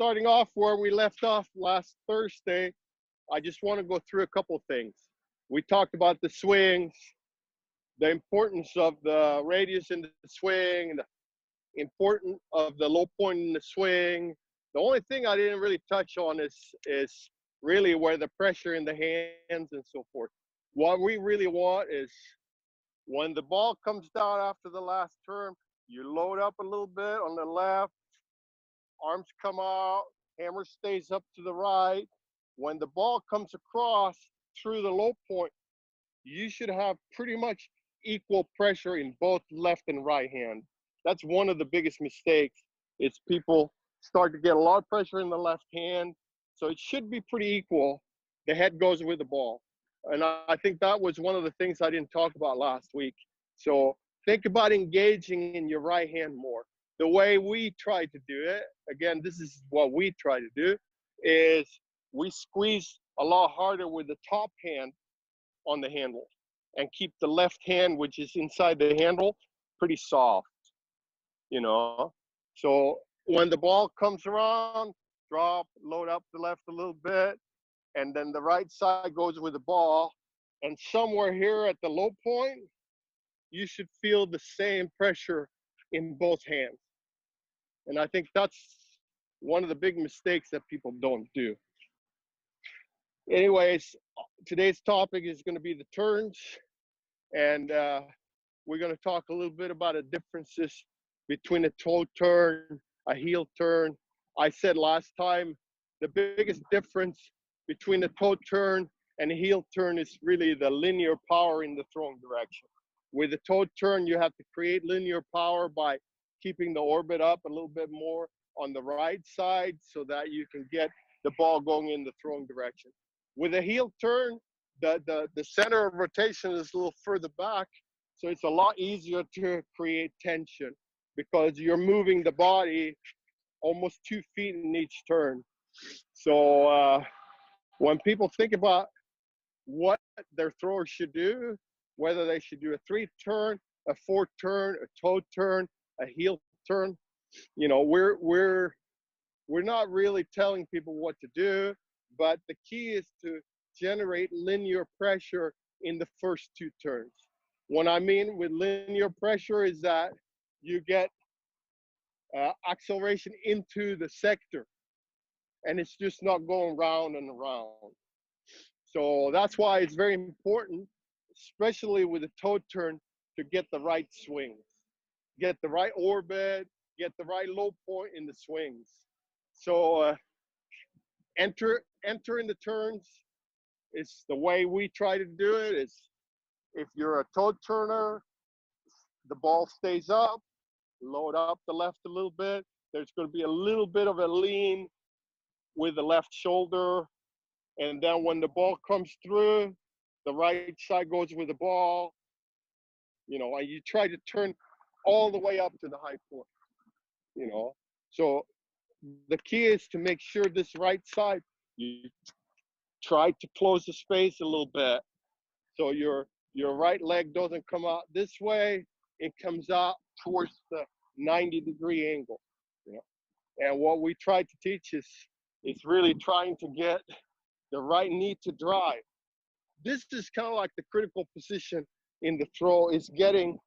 starting off where we left off last Thursday, I just want to go through a couple of things. We talked about the swings, the importance of the radius in the swing, the importance of the low point in the swing. The only thing I didn't really touch on is really where the pressure in the hands and so forth. What we really want is when the ball comes down after the last turn, you load up a little bit on the left, arms come out, hammer stays up to the right. When the ball comes across through the low point, you should have pretty much equal pressure in both left and right hand. That's one of the biggest mistakes. It's people start to get a lot of pressure in the left hand. So it should be pretty equal. The head goes with the ball. And I think that was one of the things I didn't talk about last week. So think about engaging in your right hand more. The way we try to do it, again, this is what we try to do, is we squeeze a lot harder with the top hand on the handle and keep the left hand, which is inside the handle, pretty soft, you know. So when the ball comes around, drop, load up the left a little bit, and then the right side goes with the ball. And somewhere here at the low point, you should feel the same pressure in both hands. And I think that's one of the big mistakes that people don't do. Anyways, today's topic is going to be the turns. And we're going to talk a little bit about the differences between a toe turn, a heel turn. I said last time, the biggest difference between a toe turn and a heel turn is really the linear power in the throwing direction. With a toe turn, you have to create linear power by keeping the orbit up a little bit more on the right side so that you can get the ball going in the throwing direction. With a heel turn, the center of rotation is a little further back, so it's a lot easier to create tension because you're moving the body almost 2 feet in each turn. So when people think about what their thrower should do, whether they should do a 3-turn, a 4-turn, a toe turn, a heel turn, you know, we're not really telling people what to do, but the key is to generate linear pressure in the first 2 turns. What I mean with linear pressure is that you get acceleration into the sector, and it's just not going round and around. So that's why it's very important, especially with a toe turn, to get the right swings, get the right orbit, get the right low point in the swings. So enter in the turns. It's the way we try to do it. Is if you're a toe turner, the ball stays up, load up the left a little bit. There's going to be a little bit of a lean with the left shoulder. And then when the ball comes through, the right side goes with the ball. You know, and you try to turn all the way up to the high point, you know. So the key is to make sure this right side, you try to close the space a little bit. So your right leg doesn't come out this way, it comes out towards the 90-degree angle, you know. And what we try to teach is really trying to get the right knee to drive. This is kind of like the critical position in the throw, is getting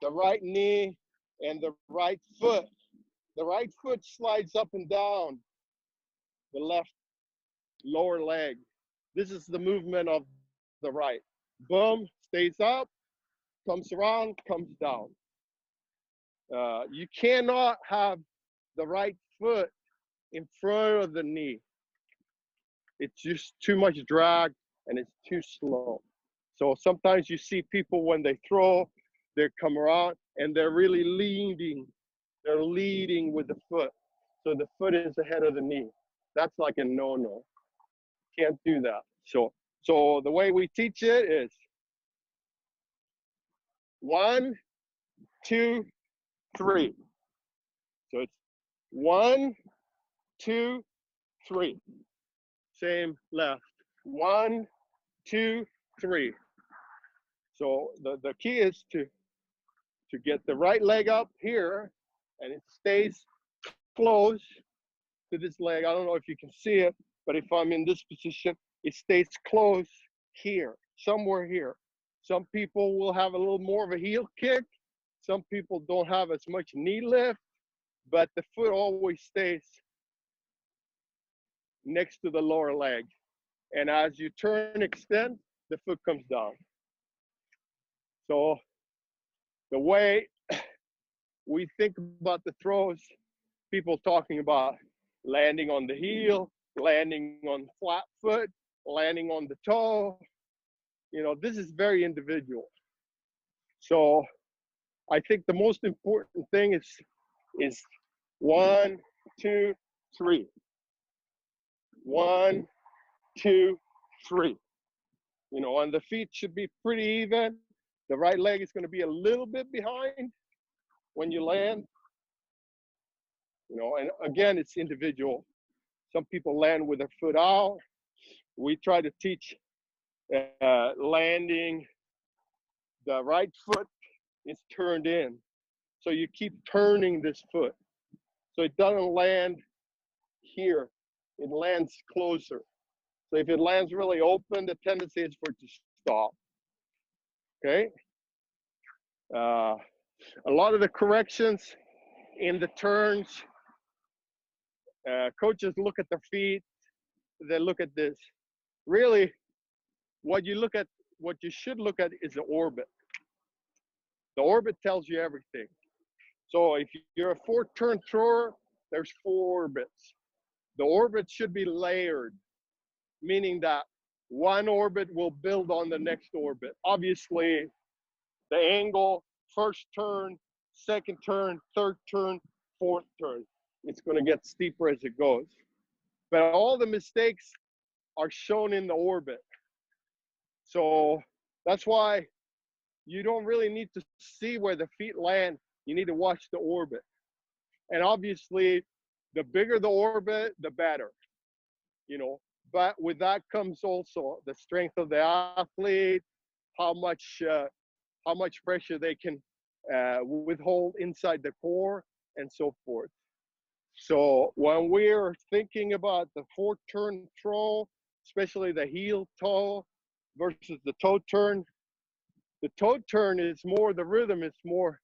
the right knee and the right foot. The right foot slides up and down the left lower leg. This is the movement of the right. Boom, stays up, comes around, comes down. You cannot have the right foot in front of the knee. It's just too much drag and it's too slow. So sometimes you see people when they throw, they come around and they're really leading. They're leading with the foot. So the foot is ahead of the knee. That's like a no-no. Can't do that. So the way we teach it is 1, 2, 3. So it's 1, 2, 3. Same left. 1, 2, 3. So the key is to get the right leg up here, and it stays close, to this leg. I don't know if you can see it, but if I'm in this position, it stays close here, somewhere here. Some people will have a little more of a heel kick. Some people don't have as much knee lift, but the foot always stays next to the lower leg. And as you turn, extend, the foot comes down. So the way we think about the throws, people talking about landing on the heel, landing on flat foot, landing on the toe. You know, this is very individual. So I think the most important thing is 1, 2, 3. 1, 2, 3. You know, and the feet should be pretty even. The right leg is going to be a little bit behind when you land. You know, and again, it's individual. Some people land with their foot out. We try to teach landing. The right foot is turned in. So you keep turning this foot. So it doesn't land here. It lands closer. So if it lands really open, the tendency is for it to stop. Okay? A lot of the corrections in the turns, coaches look at their feet, they look at this. Really, what you should look at is the orbit. The orbit tells you everything. So if you're a 4-turn thrower, there's 4 orbits. The orbit should be layered, meaning that one orbit will build on the next orbit. Obviously, the angle, first turn, second turn, third turn, fourth turn, it's going to get steeper as it goes. But all the mistakes are shown in the orbit. So that's why you don't really need to see where the feet land. You need to watch the orbit. And obviously, the bigger the orbit, the better, you know. But with that comes also the strength of the athlete, how much pressure they can withhold inside the core, and so forth. So when we're thinking about the 4-turn throw, especially the heel toe versus the toe turn, the toe turn is more, the rhythm is more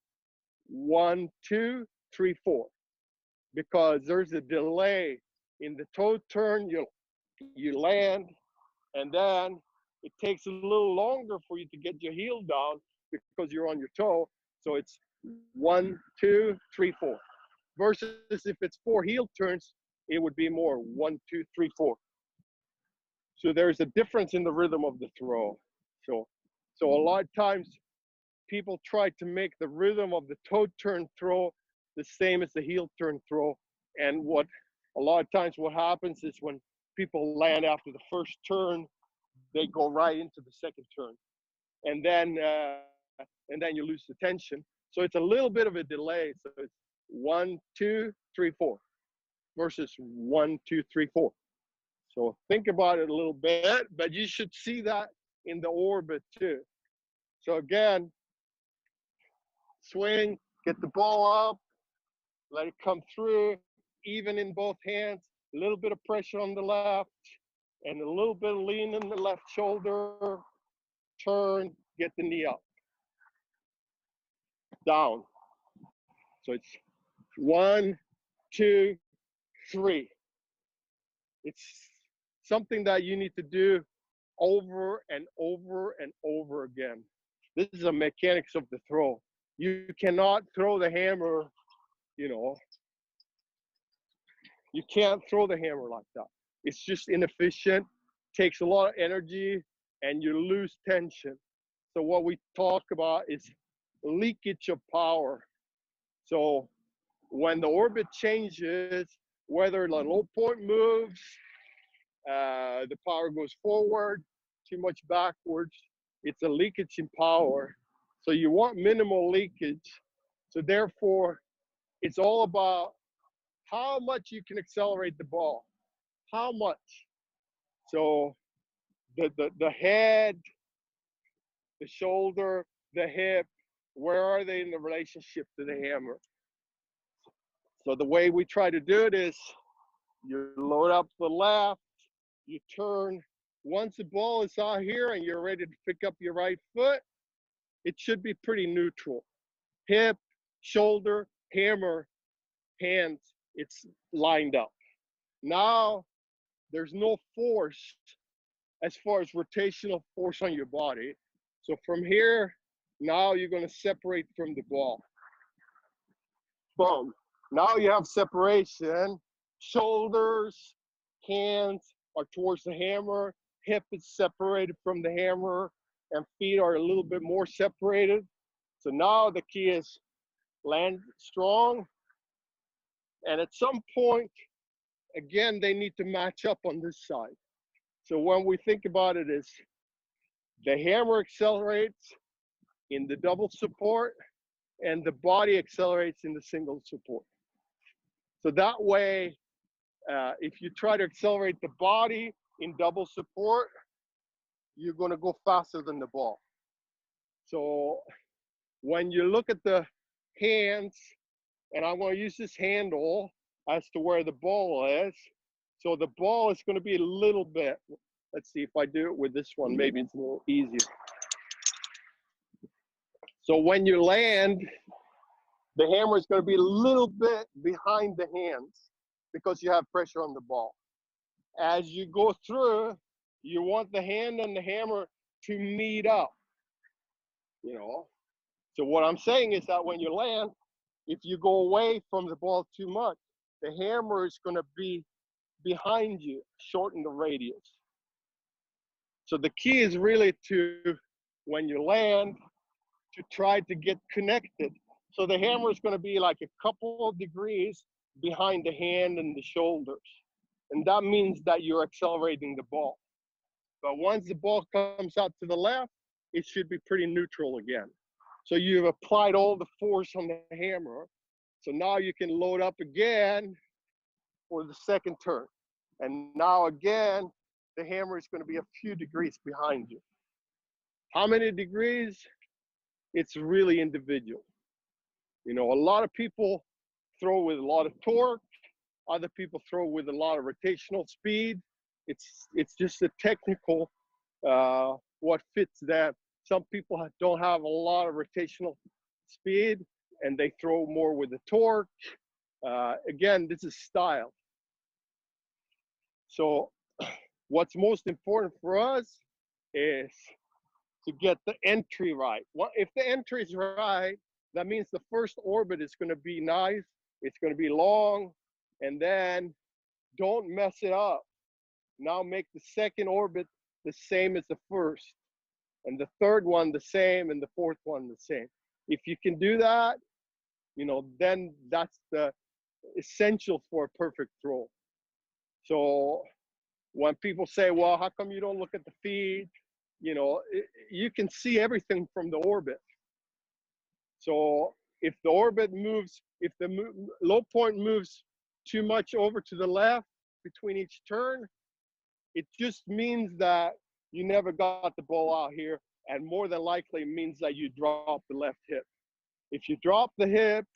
1, 2, 3, 4, because there's a delay in the toe turn. You land, and then it takes a little longer for you to get your heel down because you're on your toe. So it's 1, 2, 3, 4. Versus if it's 4 heel turns, it would be more 1, 2, 3, 4. So there's a difference in the rhythm of the throw. So a lot of times people try to make the rhythm of the toe turn throw the same as the heel turn throw. And what a lot of times what happens is when people land after the first turn, they go right into the second turn, and then you lose the tension. So it's a little bit of a delay. So it's 1, 2, 3, 4 versus 1, 2, 3, 4. So think about it a little bit, but you should see that in the orbit too. So again, swing, get the ball up, let it come through, even in both hands, a little bit of pressure on the left, and a little bit of lean in the left shoulder, turn, get the knee up, down. So it's 1, 2, 3. It's something that you need to do over and over and over again. This is the mechanics of the throw. You cannot throw the hammer, you know, you can't throw the hammer like that. It's just inefficient, takes a lot of energy, and you lose tension. So what we talk about is leakage of power. So when the orbit changes, whether the low point moves, the power goes forward, too much backwards, it's a leakage in power. So you want minimal leakage. So therefore, it's all about how much you can accelerate the ball. How much? So the head, the shoulder, the hip, where are they in the relationship to the hammer? So the way we try to do it is You load up the left, you turn. Once the ball is out here and you're ready to pick up your right foot, it should be pretty neutral. Hip, shoulder, hammer, hands, it's lined up. Now, there's no force as far as rotational force on your body. So from here, now you're going to separate from the ball. Boom. Now you have separation. Shoulders, hands are towards the hammer. Hip is separated from the hammer, and feet are a little bit more separated. So now the key is land strong. And at some point, again, they need to match up on this side. So when we think about it is the hammer accelerates in the double support and the body accelerates in the single support. So that way, if you try to accelerate the body in double support, you're going to go faster than the ball. So when you look at the hands, and I'm going to use this handle as to where the ball is. So the ball is going to be a little bit, let's see if I do it with this one, maybe it's a little easier. So when you land, the hammer is going to be a little bit behind the hands because you have pressure on the ball. As you go through, you want the hand and the hammer to meet up, you know. So what I'm saying is that when you land, if you go away from the ball too much, the hammer is going to be behind you, shorten the radius. So the key is really to, when you land, to try to get connected. So the hammer is going to be like a couple of degrees behind the hand and the shoulders. And that means that you're accelerating the ball. But once the ball comes out to the left, it should be pretty neutral again. So you've applied all the force on the hammer. So now you can load up again for the second turn. And now again, the hammer is going to be a few degrees behind you. How many degrees? It's really individual. You know, a lot of people throw with a lot of torque. Other people throw with a lot of rotational speed. It's just a technical, what fits them. Some people don't have a lot of rotational speed and they throw more with the torque. Again, this is style. So what's most important for us is to get the entry right. Well, if the entry is right, that means the first orbit is going to be nice. It's going to be long, and then don't mess it up. Now make the second orbit the same as the first, and the third one the same, and the fourth one the same. If you can do that, you know, then that's the essential for a perfect throw. So when people say, well, how come you don't look at the feet? You know, you can see everything from the orbit. So if the orbit moves, if the low point moves too much over to the left between each turn, it just means that you never got the ball out here, and more than likely means that you drop the left hip. If you drop the hip,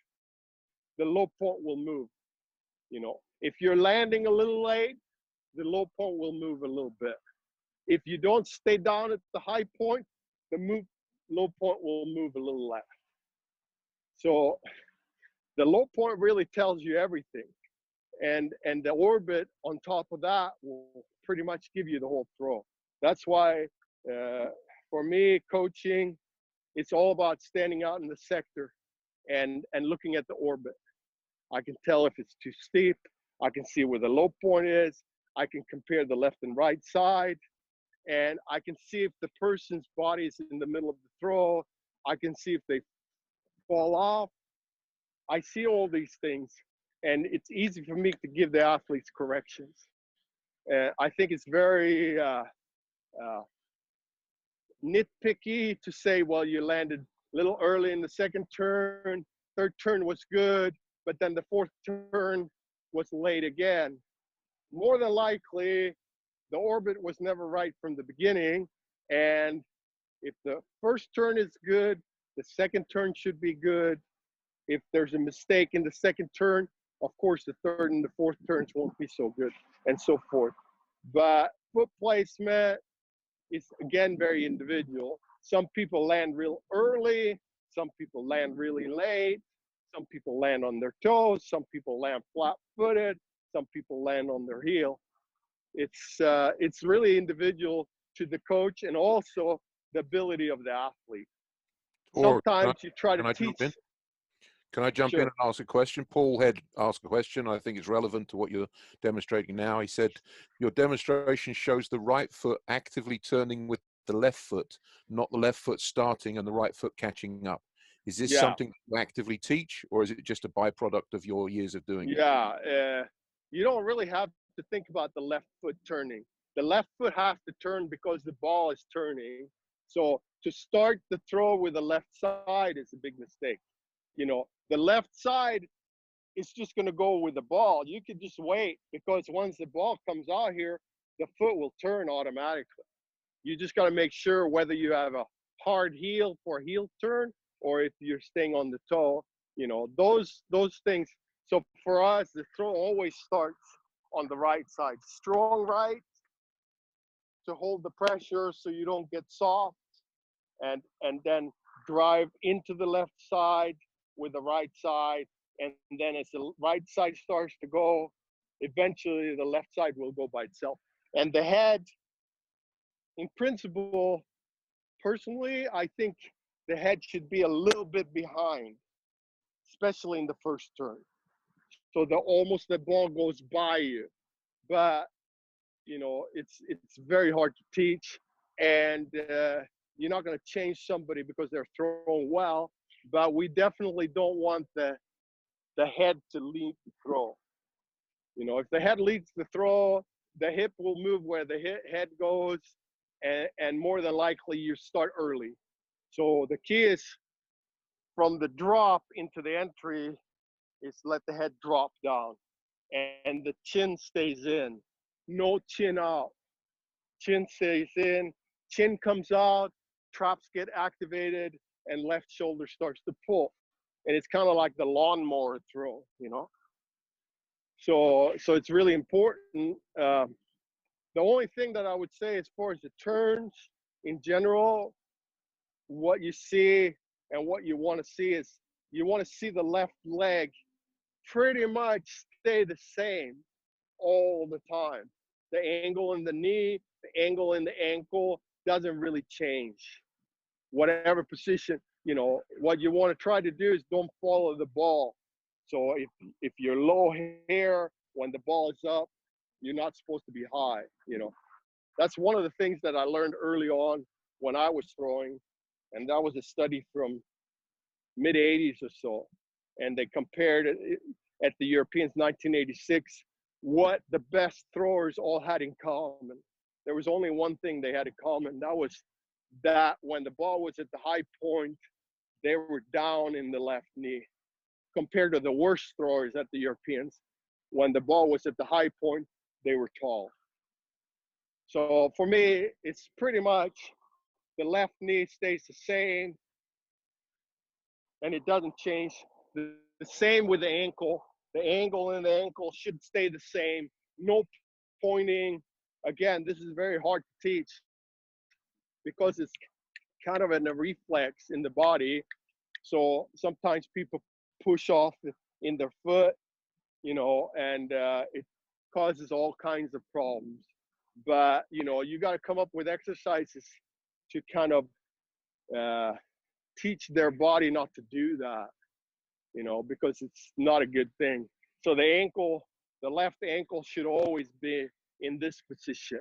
the low point will move. You know, if you're landing a little late, the low point will move a little bit. If you don't stay down at the high point, the low point will move a little left. So the low point really tells you everything. And the orbit on top of that will pretty much give you the whole throw. That's why, for me, coaching, it's all about standing out in the sector and looking at the orbit. I can tell if it's too steep. I can see where the low point is. I can compare the left and right side. And I can see if the person's body is in the middle of the throw. I can see if they fall off. I see all these things. And it's easy for me to give the athletes corrections. I think it's very nitpicky to say, well, you landed a little early in the second turn, third turn was good, but then the fourth turn was late again. More than likely, the orbit was never right from the beginning. And if the first turn is good, the second turn should be good. If there's a mistake in the second turn, Of course, the third and the fourth turns won't be so good, and so forth. But foot placement is again very individual. Some people land real early, some people land really late, some people land on their toes, some people land flat-footed, some people land on their heel. It's really individual to the coach and also the ability of the athlete. Or Sometimes you try to can I teach. jump in? Can I jump in Sure. and ask a question? Paul had asked a question. I think it's relevant to what you're demonstrating now. He said, your demonstration shows the right foot actively turning with the left foot, not the left foot starting and the right foot catching up. Is this Yeah. something you actively teach, or is it just a byproduct of your years of doing it? Yeah. You don't really have to think about the left foot turning. The left foot has to turn because the ball is turning. So to start the throw with the left side is a big mistake. You know, the left side is just going to go with the ball. You could just wait because once the ball comes out here, the foot will turn automatically. You just got to make sure whether you have a hard heel for heel turn or if you're staying on the toe, you know, those things. So for us, the throw always starts on the right side. Strong right to hold the pressure so you don't get soft, and then drive into the left side with the right side. And then as the right side starts to go, eventually the left side will go by itself. And the head, in principle, personally, I think the head should be a little bit behind, especially in the first turn. So the ball goes by you. But you know, it's very hard to teach, and you're not going to change somebody because they're throwing well. But we definitely don't want the head to lead the throw. You know, if the head leads the throw, the hip will move where the head goes, and more than likely you start early. So the key is from the drop into the entry is let the head drop down and the chin stays in. No chin out. Chin stays in, chin comes out, traps get activated, and left shoulder starts to pull. And it's kind of like the lawnmower throw, you know? So it's really important. The only thing that I would say as far as the turns in general, what you see and what you want to see is you want to see the left leg pretty much stay the same all the time. The angle in the knee, the angle in the ankle doesn't really change. Whatever position, you know, what you want to try to do is don't follow the ball. So if you're low here when the ball is up, you're not supposed to be high, you know. That's one of the things that I learned early on when I was throwing, and that was a study from mid 80s or so. And they compared it at the Europeans 1986 what the best throwers all had in common. There was only one thing they had in common. That was that when the ball was at the high point, they were down in the left knee compared to the worst throwers at the Europeans. When the ball was at the high point, they were tall. So for me, it's pretty much the left knee stays the same and it doesn't change. The same with the ankle. The angle in the ankle should stay the same. No pointing. Again, this is very hard to teach because it's kind of a reflex in the body. So sometimes people push off in their foot, you know, and it causes all kinds of problems. But, you know, you got to come up with exercises to kind of uh, teach their body not to do that, you know, because it's not a good thing. So the ankle, the left ankle should always be in this position,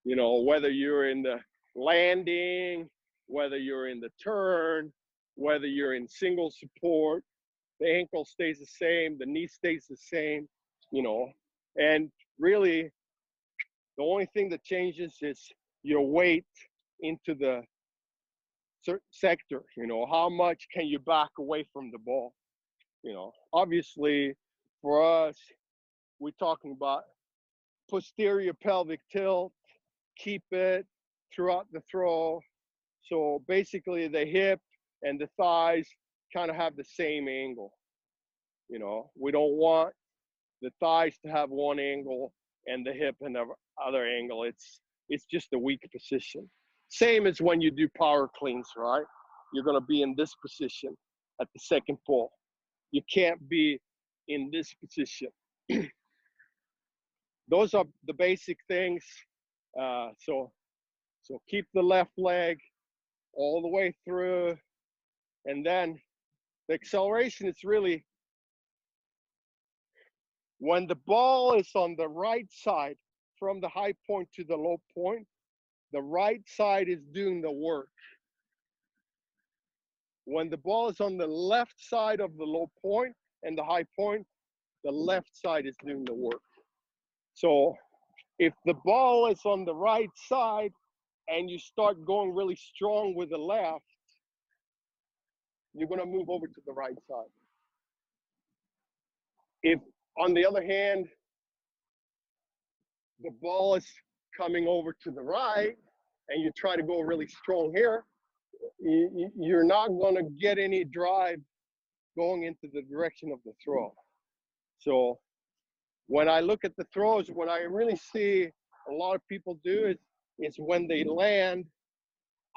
you know, whether you're in the landing, whether you're in the turn, whether you're in single support, the ankle stays the same, the knee stays the same, you know, and really the only thing that changes is your weight into the sector, you know, how much can you back away from the ball? You know, obviously for us, we're talking about posterior pelvic tilt, keep it throughout the throw. So basically the hip and the thighs kind of have the same angle, You know, we don't want the thighs to have one angle and the hip and the other angle. It's just a weak position. Same as when you do power cleans, right? You're going to be in this position at the second pull. You can't be in this position. Those are the basic things. So keep the left leg all the way through, and then the acceleration is really when the ball is on the right side from the high point to the low point, the right side is doing the work. When the ball is on the left side of the low point and the high point, the left side is doing the work. So if the ball is on the right side and you start going really strong with the left, you're going to move over to the right side. If, on the other hand, the ball is coming over to the right and you try to go really strong here, you're not going to get any drive going into the direction of the throw. So when I look at the throws, what I really see a lot of people do is when they land,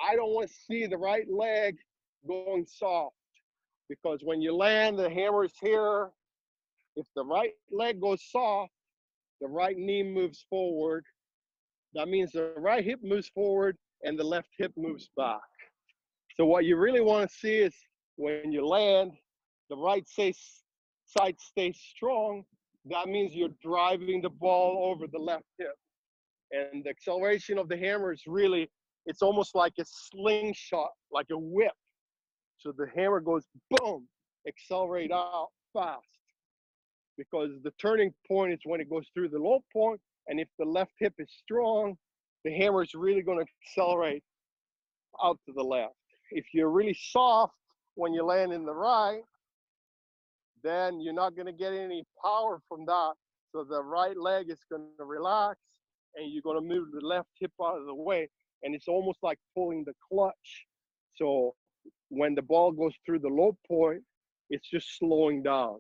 I don't want to see the right leg going soft, because when you land, the hammer's here. If the right leg goes soft, the right knee moves forward. That means the right hip moves forward and the left hip moves back. So what you really want to see is when you land, the right side stays strong. That means you're driving the ball over the left hip. And the acceleration of the hammer is really, it's almost like a slingshot, like a whip. So the hammer goes boom, accelerate out fast. Because the turning point is when it goes through the low point, and if the left hip is strong, the hammer is really going to accelerate out to the left. If you're really soft when you land in the right, then you're not going to get any power from that. So the right leg is going to relax, and you're going to move the left hip out of the way, and it's almost like pulling the clutch. So when the ball goes through the low point, it's just slowing down.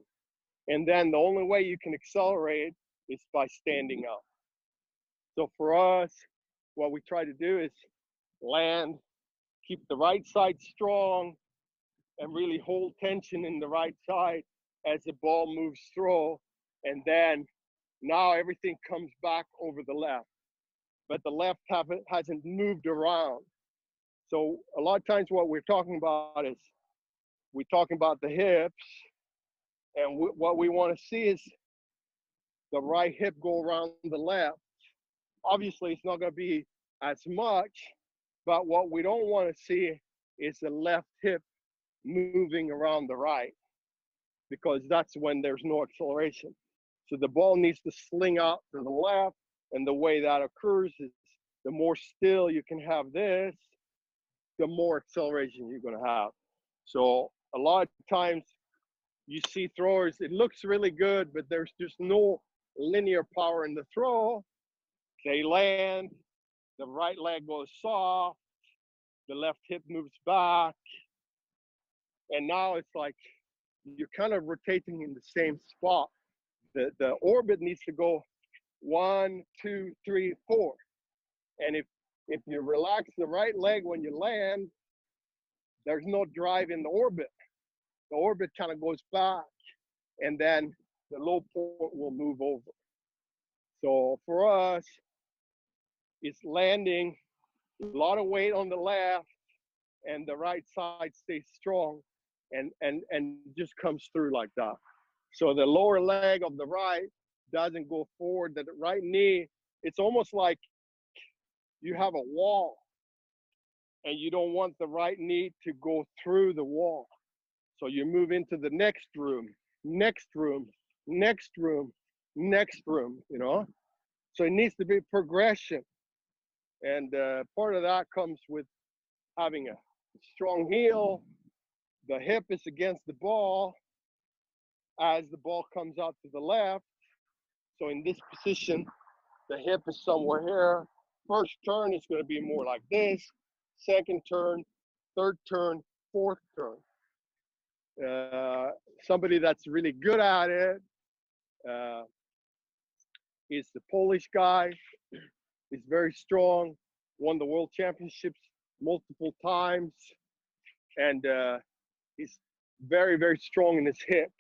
And then the only way you can accelerate is by standing up. So for us, what we try to do is land, keep the right side strong, and really hold tension in the right side as the ball moves through. And then now everything comes back over the left. But the left hasn't moved around. So a lot of times what we're talking about is we're talking about the hips. And what we want to see is the right hip go around the left. Obviously, it's not going to be as much, but what we don't want to see is the left hip moving around the right, because that's when there's no acceleration. So the ball needs to sling out to the left, and the way that occurs is the more still you can have this, the more acceleration you're going to have. So a lot of times you see throwers, it looks really good, but there's just no linear power in the throw. They land, the right leg goes soft, the left hip moves back, and now it's like you're kind of rotating in the same spot. The orbit needs to go 1, 2, 3, 4. And if you relax the right leg when you land, there's no drive in the orbit. The orbit kind of goes back, and then the low point will move over. So for us, it's landing, a lot of weight on the left, and the right side stays strong, and just comes through like that. So the lower leg of the right doesn't go forward. The right knee, it's almost like you have a wall, and you don't want the right knee to go through the wall. So you move into the next room, next room, next room, next room, you know? So it needs to be progression. And part of that comes with having a strong heel. The hip is against the ball as the ball comes out to the left. So in this position, the hip is somewhere here. First turn is going to be more like this. Second turn, third turn, fourth turn. Uh, Somebody that's really good at it uh, is the Polish guy. He's very strong, won the world championships multiple times, and he's very, very strong in his hip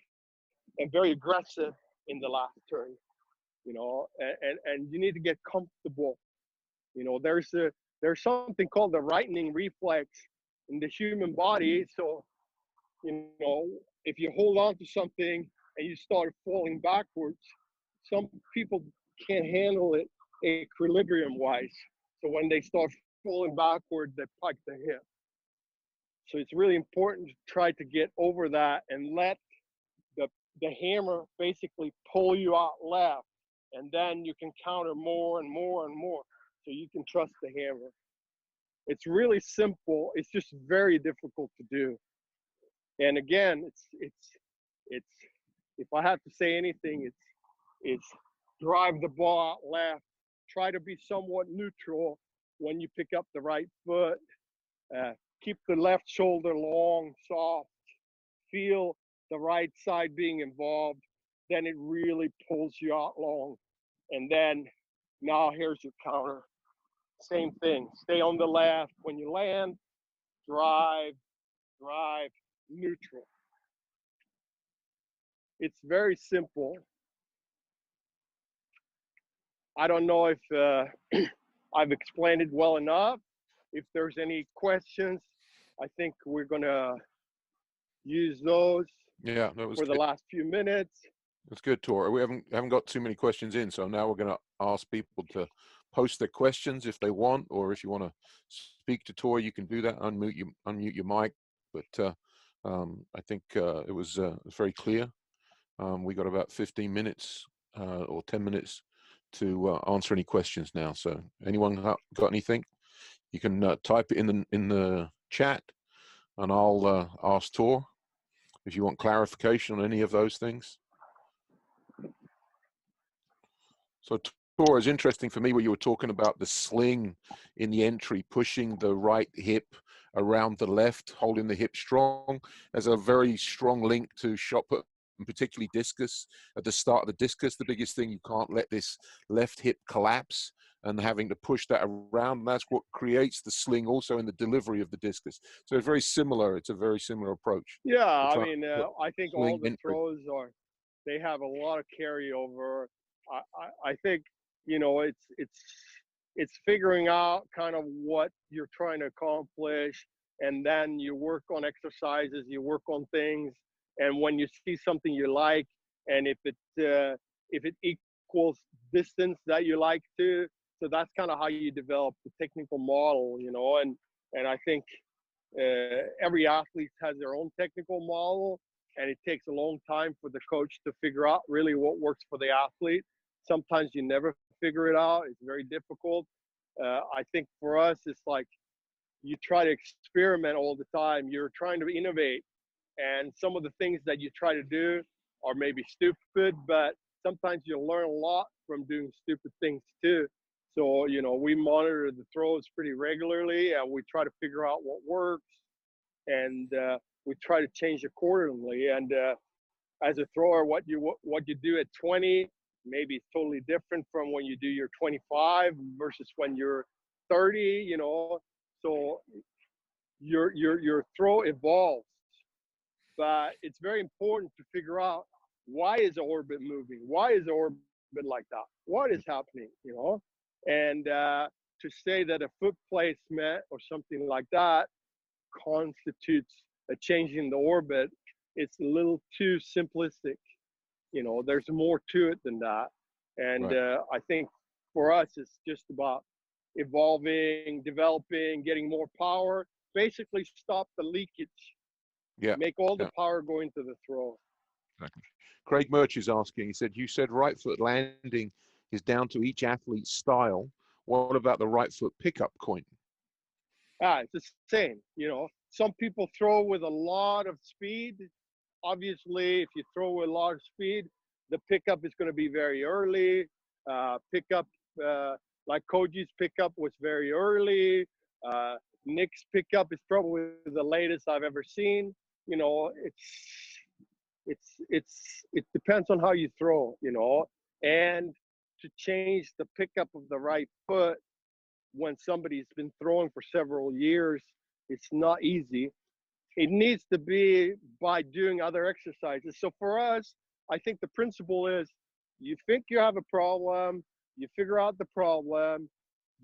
and very aggressive in the last turn. And you need to get comfortable. There's something called the rightening reflex in the human body. So if you hold on to something and you start falling backwards, some people can't handle it equilibrium wise. So when they start falling backward, they pike the hip. So it's really important to try to get over that and let the hammer basically pull you out left. And then you can counter more and more and more. So you can trust the hammer. It's really simple. It's just very difficult to do. And again, it's if I have to say anything, it's drive the ball out left. Try to be somewhat neutral when you pick up the right foot. Keep the left shoulder long, soft. Feel the right side being involved. Then it really pulls you out long. And then now here's your counter. Same thing. Stay on the left. When you land, drive, neutral. It's very simple. I don't know if I've explained it well enough. If there's any questions, I think we're going to use those Yeah, that was for the good. last few minutes. That's good, Tor. We haven't got too many questions in, so now we're going to ask people to post their questions if they want, or if you want to speak to Tor, you can do that. Unmute your mic. But I think it was very clear. We got about 15 minutes or 10 minutes to answer any questions now. So anyone got anything? You can type it in the chat, and I'll ask Tor if you want clarification on any of those things. So Tor, it's interesting for me where you were talking about the sling in the entry, pushing the right hip around the left, holding the hip strong. There's a very strong link to shot put, and particularly discus. At the start of the discus, the biggest thing, you can't let this left hip collapse, and having to push that around. And that's what creates the sling also in the delivery of the discus. So it's very similar. It's a very similar approach. Yeah, I mean, I think all Sling the entry. throws they have a lot of carryover. I think, it's figuring out kind of what you're trying to accomplish, and then you work on exercises, you work on things, and when you see something you like, and if it equals distance that you like to, so that's kind of how you develop the technical model, and I think every athlete has their own technical model, and it takes a long time for the coach to figure out really what works for the athlete. Sometimes you never figure it out. It's very difficult. I think for us, it's like you try to experiment all the time. You're trying to innovate, and some of the things that you try to do are maybe stupid, but sometimes you learn a lot from doing stupid things too. So, we monitor the throws pretty regularly, and we try to figure out what works, and we try to change accordingly. And as a thrower, what you do at 20 maybe it's totally different from when you do your 25 versus when you're 30. So your throw evolves, but it's very important to figure out, why is the orbit moving? Why is the orbit like that? What is happening? And to say that a foot placement or something like that constitutes a change in the orbit, it's a little too simplistic. There's more to it than that. And Right. I think for us, it's just about evolving, developing, getting more power, basically stop the leakage, Yeah. make all the Yeah. power go into the throw. Exactly. Craig Murch is asking, he said, you said right foot landing is down to each athlete's style. What about the right foot pickup point? It's the same. Some people throw with a lot of speed. Obviously, if you throw with a lot of speed, the pickup is going to be very early. Pickup, like Koji's pickup was very early. Nick's pickup is probably the latest I've ever seen. you know, it depends on how you throw, you know, and to change the pickup of the right foot when somebody's been throwing for several years, it's not easy. It needs to be by doing other exercises. So for us, I think the principle is you think you have a problem, you figure out the problem,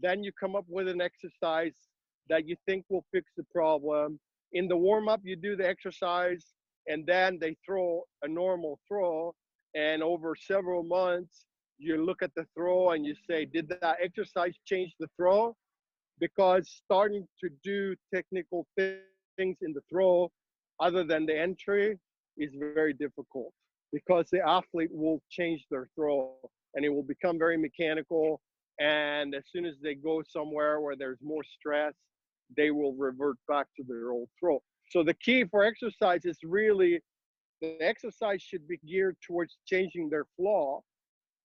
then you come up with an exercise that you think will fix the problem. In the warm up, you do the exercise, and then they throw a normal throw. And over several months, you look at the throw and you say, did that exercise change the throw? Because starting to do technical things in the throw other than the entry is very difficult, because the athlete will change their throw and it will become very mechanical, and as soon as they go somewhere where there's more stress, they will revert back to their old throw. So the key for exercise is really the exercise should be geared towards changing their flow.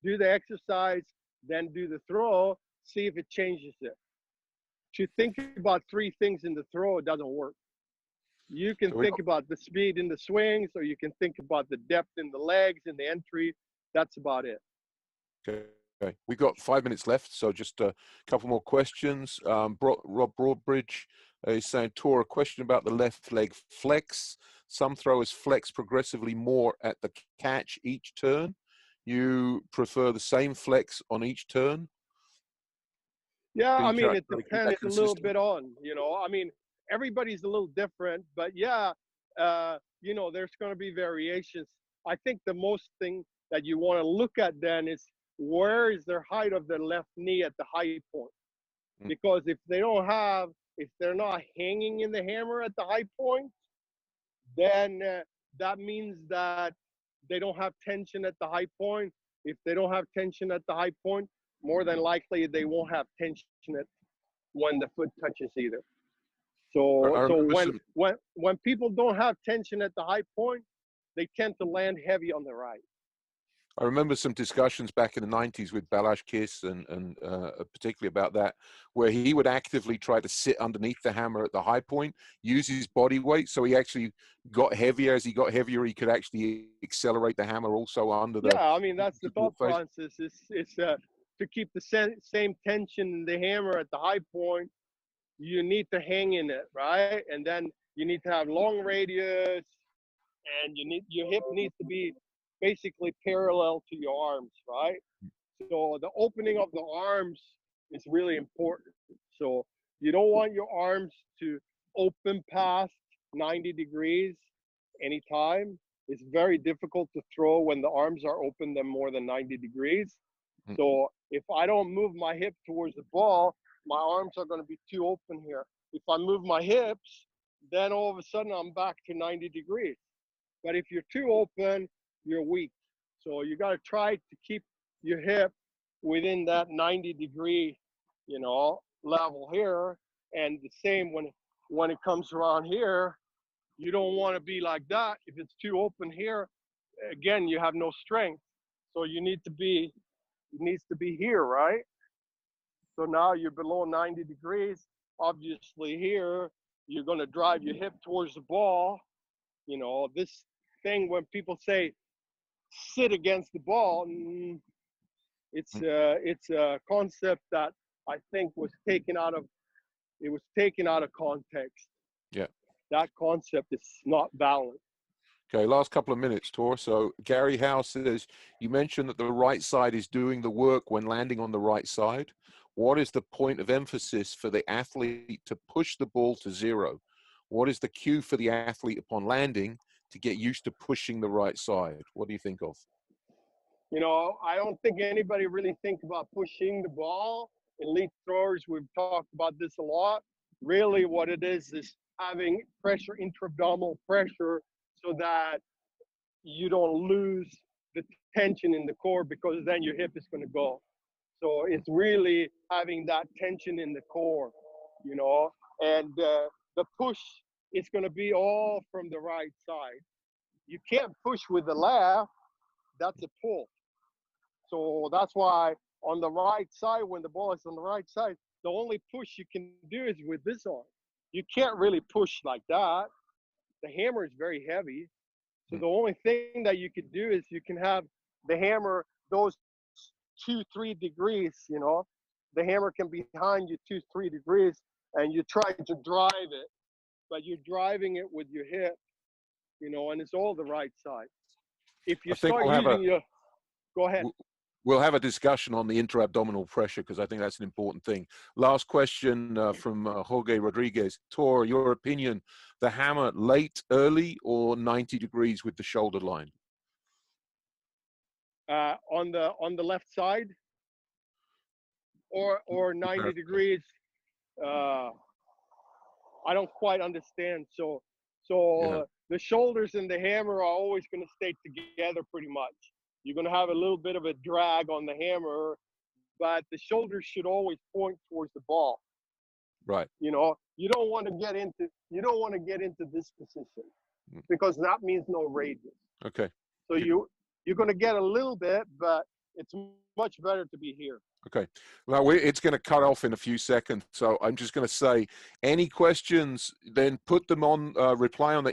Do the exercise, then do the throw, see if it changes it. To think about three things in the throw, it doesn't work. You can So we think about the speed in the swings, or you can think about the depth in the legs in the entry. That's about it. Okay, we've got 5 minutes left, so just a couple more questions. Rob Broadbridge is saying, Tor, a question about the left leg flex. Some throwers flex progressively more at the catch each turn. You prefer the same flex on each turn? Yeah, I Can mean, you it try to keep that depends a little consistent? bit on, you know, I mean, everybody's a little different, but yeah, you know, there's going to be variations. I think the most thing that you want to look at then is where is their height of their left knee at the high point? Mm. Because if they're not hanging in the hammer at the high point, then that means that they don't have tension at the high point. If they don't have tension at the high point, more than likely they won't have tension at when the foot touches either. So I so remember when some. when when people don't have tension at the high point, they tend to land heavy on the right. I remember some discussions back in the 90s with Balazs Kiss and particularly about that, where he would actively try to sit underneath the hammer at the high point, use his body weight, so he actually got heavier. As he got heavier, he could actually accelerate the hammer also under the Yeah, I mean that's the support thought phase. process. It's to keep the same tension in the hammer at the high point. You need to hang in it, right? And then you need to have long radius, and your hip needs to be basically parallel to your arms, right? So the opening of the arms is really important. So you don't want your arms to open past 90 degrees anytime. It's very difficult to throw when the arms are open than more than 90 degrees. Mm. So if I don't move my hip towards the ball, my arms are going to be too open here. If I move my hips, then all of a sudden I'm back to 90 degrees. But if you're too open, you're weak. So you got to try to keep your hip within that 90-degree, you know, level here. And the same when it comes around here, you don't want to be like that. If it's too open here, again, you have no strength. So you need to be, it needs to be here, right? So now you're below 90 degrees. Obviously here, you're going to drive your hip towards the ball. You know, this thing when people say sit against the ball, it's a concept that I think was taken out of context. Yeah. That concept is not valid. Okay, last couple of minutes, Tor. So Gary Howe says, you mentioned that the right side is doing the work when landing on the right side. What is the point of emphasis for the athlete to push the ball to zero? What is the cue for the athlete upon landing to get used to pushing the right side? What do you think of? You know, I don't think anybody really think about pushing the ball. Elite throwers, we've talked about this a lot. Really what it is having pressure, intra-abdominal pressure, so that you don't lose the tension in the core, because then your hip is going to go. So it's really having that tension in the core, you know, and the push is going to be all from the right side. You can't push with the left, that's a pull. So that's why on the right side, when the ball is on the right side, the only push you can do is with this arm. You can't really push like that. the hammer is very heavy. So the only thing that you could do is you can have the hammer, those 2-3 degrees, you know, the hammer can be behind you 2-3 degrees, and you try to drive it, but you're driving it with your hip, you know, and it's all the right side. If you I think start using your, go ahead. we'll have a discussion on the intra-abdominal pressure because I think that's an important thing. Last question from Jorge Rodriguez. Tor, your opinion, the hammer late, early, or 90 degrees with the shoulder line? On the left side, or 90 degrees. I don't quite understand. So Yeah. the shoulders and the hammer are always going to stay together pretty much. You're going to have a little bit of a drag on the hammer, but the shoulders should always point towards the ball. Right. You know, you don't want to get into this position, because that means no radius. Okay. So you're going to get a little bit, but it's much better to be here. Okay. Well, it's going to cut off in a few seconds. So I'm just going to say, any questions, then put them on, reply on the